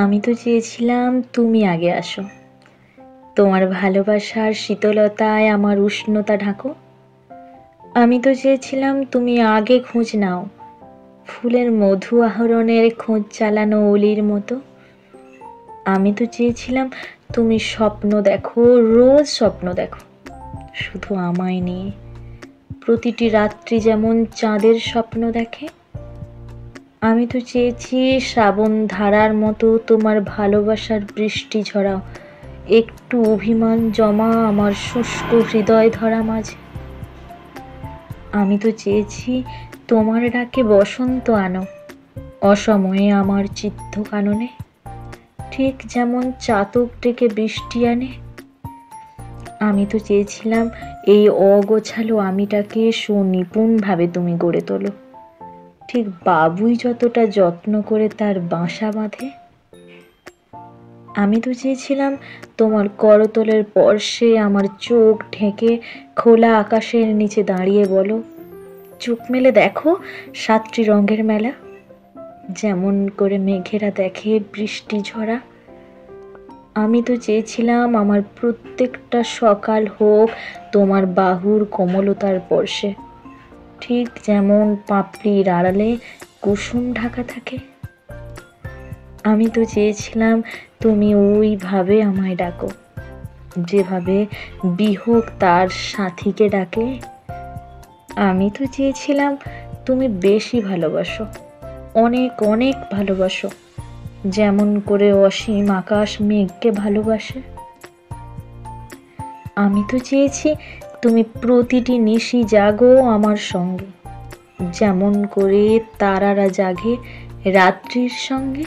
আমি তো চেয়েছিলাম তুমি আগে আসো, তোমার ভালোবাসার শীতলতায় আমার উষ্ণতা ঢাকো। আমি তো চেয়েছিলাম তুমি আগে খোঁজ নাও, ফুলের মধু আহরণের খোঁজ চালানো অলির মতো। আমি তো চেয়েছিলাম তুমি স্বপ্ন দেখো, রোজ স্বপ্ন দেখো, শুধু আমায় নিয়ে। প্রতিটি রাত্রি যেমন চাঁদের স্বপ্ন দেখে। আমি তো চেয়েছি শ্রাবণ ধারার মতো তোমার ভালোবাসার বৃষ্টি ঝরাও, একটু অভিমান জমা আমার শুষ্ক হৃদয় ধরা মাঝে। আমি তো চেয়েছি তোমার ডাকে বসন্ত আনো, অসময়ে আমার চিত্ত কাননে, ঠিক যেমন চাতক ডেকে বৃষ্টি আনে। আমি তো চেয়েছিলাম এই অগোছালো আমিটাকে সুনিপুণভাবে তুমি গড়ে তোলো, ঠিক বাবুই যতটা যত্ন করে তার বাসা বাঁধে। আমি তো চেয়েছিলাম তোমার করতলের পরশে আমার চোখ ঢেকে খোলা আকাশের নিচে দাঁড়িয়ে বলো, চোখ মেলে দেখো সাতটি রঙের মেলা, যেমন করে মেঘেরা দেখে বৃষ্টি ঝরা। আমি তো চেয়েছিলাম আমার প্রত্যেকটা সকাল হোক তোমার বাহুর কোমলতার স্পর্শে, ঠিক যেমন পাপড়ির আড়ালে কুসুম ঢাকা থাকে। আমি তো চেয়েছিলাম তুমি ওইভাবে আমায় ডাকো, যেভাবে বিহগ তার সাথীকে ডাকে। আমি তো চেয়েছিলাম তুমি বেশি ভালোবাসো, অনেক অনেক ভালোবাসো, যেমন করে অসীম আকাশ মেঘকে ভালোবাসে। আমি তো চেয়েছি তুমি প্রতিটি নিশি জাগো আমার সঙ্গে, যেমন করে তারারা জাগে রাত্রির সঙ্গে।